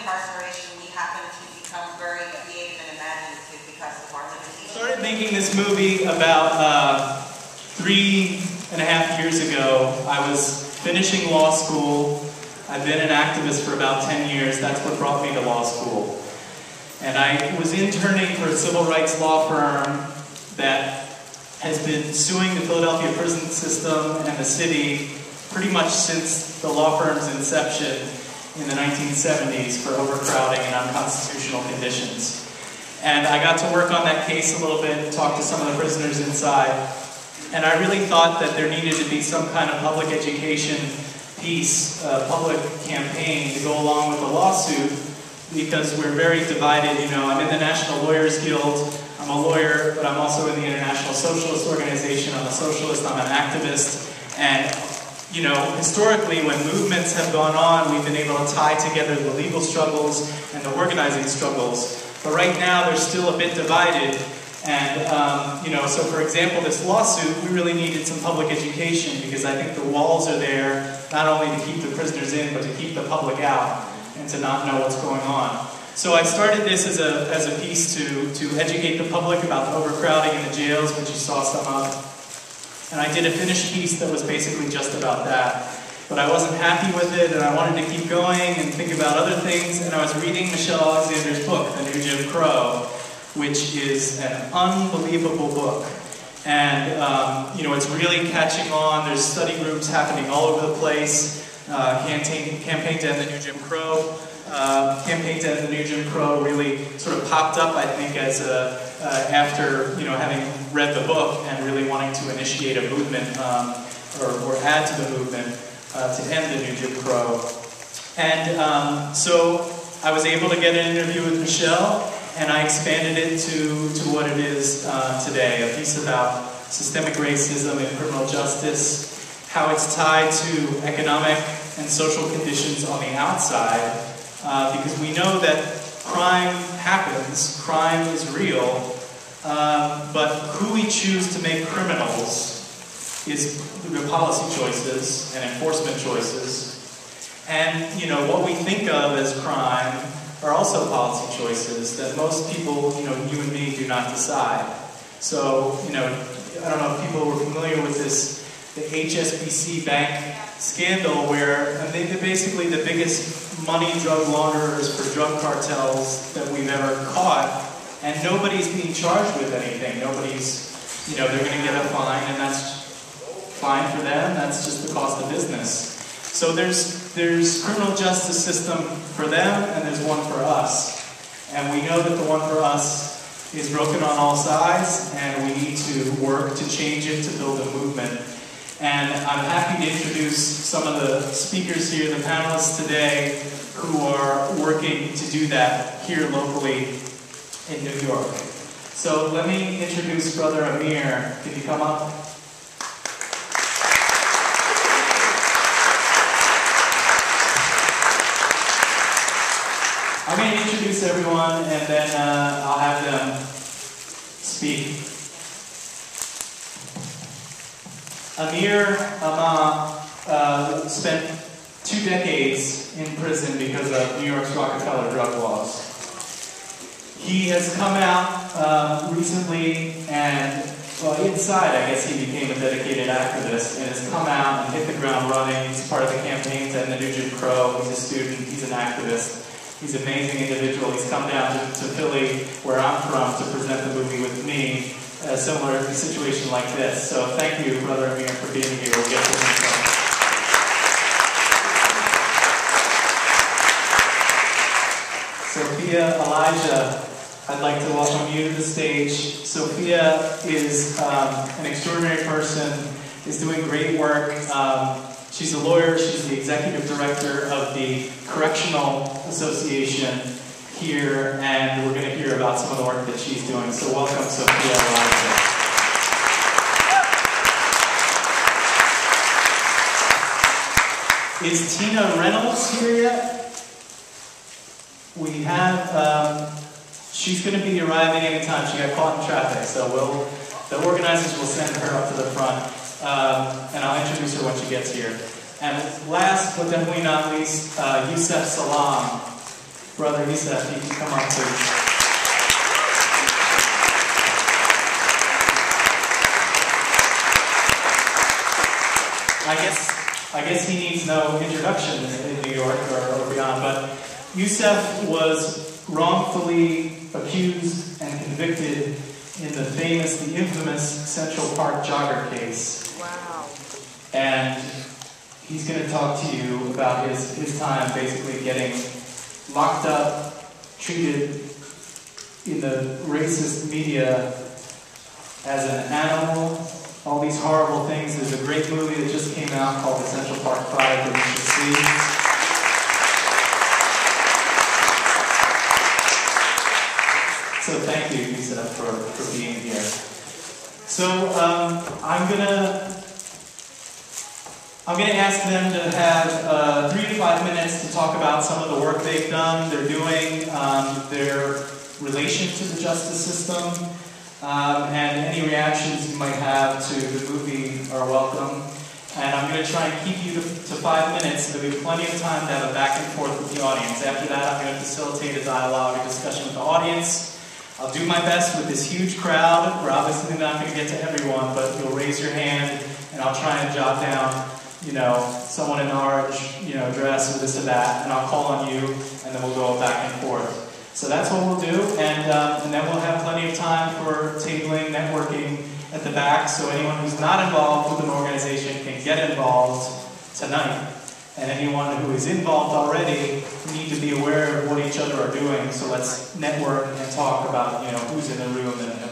incarceration, we happen to become very creative and imaginative because of our limitations. I started making this movie about 3.5 years ago. I was finishing law school. I've been an activist for about 10 years. That's what brought me to law school. And I was interning for a civil rights law firm that has been suing the Philadelphia prison system and the city pretty much since the law firm's inception in the 1970s for overcrowding and unconstitutional conditions. And I got to work on that case a little bit, talk to some of the prisoners inside, and I really thought that there needed to be some kind of public education piece, public campaign to go along with the lawsuit, because we're very divided. You know, I'm in the National Lawyers Guild, I'm a lawyer, but I'm also in the International Socialist Organization. I'm a socialist, I'm an activist, and you know, historically, when movements have gone on, we've been able to tie together the legal struggles and the organizing struggles. But right now, they're still a bit divided. And, you know, so for example, this lawsuit, we really needed some public education because I think the walls are there not only to keep the prisoners in, but to keep the public out and to not know what's going on. So I started this as a piece to educate the public about the overcrowding in the jails, which you saw some of. And I did a finished piece that was basically just about that. But I wasn't happy with it, and I wanted to keep going and think about other things. And I was reading Michelle Alexander's book, The New Jim Crow, which is an unbelievable book. And, you know, it's really catching on. There's study groups happening all over the place. Campaign to End the New Jim Crow. Campaign to End the New Jim Crow really sort of popped up, I think, as after, you know, having read the book and really wanting to initiate a movement or add to the movement to end the New Jim Crow. And so I was able to get an interview with Michelle, and I expanded it to what it is today, a piece about systemic racism and criminal justice, how it's tied to economic and social conditions on the outside, because we know that crime happens, crime is real, but who we choose to make criminals is through policy choices and enforcement choices. And, you know, what we think of as crime are also policy choices that most people, you know, you and me do not decide. So, you know, I don't know if people were familiar with this, the HSBC bank scandal where they're basically the biggest money drug launderers for drug cartels that we've ever caught, and nobody's being charged with anything. Nobody's, you know, they're going to get a fine, and that's fine for them. That's just the cost of business. So there's criminal justice system for them, and there's one for us. And we know that the one for us is broken on all sides, and we need to work to change it, to build a movement. And I'm happy to introduce some of the speakers here, the panelists today, who are working to do that here locally in New York. So let me introduce Brother Aamir. Can you come up? I'm going to introduce everyone, and then I'll have them speak. Aamir Ama spent 2 decades in prison because of New York's Rockefeller drug laws. He has come out recently and, well, inside, I guess he became a dedicated activist and has come out and hit the ground running. He's part of the campaign to End the New Jim Crow. He's a student. He's an activist. He's an amazing individual. He's come down to Philly, where I'm from, to present the movie with me. A similar situation like this. So thank you, Brother Aamir, for being here. We'll get to this. Soffiya Elijah, I'd like to welcome you to the stage. Soffiya is an extraordinary person, is doing great work. She's a lawyer. She's the executive director of the Correctional Association here, and we're going to hear about some of the work that she's doing. So welcome, Soffiya Elijah. Is Tina Reynolds here yet? We have, she's going to be arriving anytime. She got caught in traffic, so the organizers will send her up to the front, and I'll introduce her when she gets here. And last, but definitely not least, Yusef Salam. Brother Yusef, you can come up, please. I guess he needs no introduction in New York or beyond, but Yusef was wrongfully accused and convicted in the infamous Central Park jogger case. Wow. And he's going to talk to you about his time basically getting locked up, treated in the racist media as an animal, all these horrible things. There's a great movie that just came out called The Central Park Five that you should see. So thank you, Yusef, for being here. So I'm gonna ask them to have 3 to 5 minutes to talk about some of the work they've done, they're doing, their relation to the justice system, and any reactions you might have to the movie are welcome. And I'm going to try and keep you to 5 minutes so that we have plenty of time to have a back and forth with the audience. After that, I'm going to facilitate a dialogue, a discussion with the audience. I'll do my best with this huge crowd. We're obviously not going to get to everyone, but you'll raise your hand, and I'll try and jot down, someone in orange, dress or this or that, and I'll call on you, and then we'll go back and forth. So that's what we'll do, and then we'll have plenty of time for tabling, networking at the back, so anyone who's not involved with an organization can get involved tonight. And anyone who is involved already need to be aware of what each other are doing, so let's network and talk about who's in the room and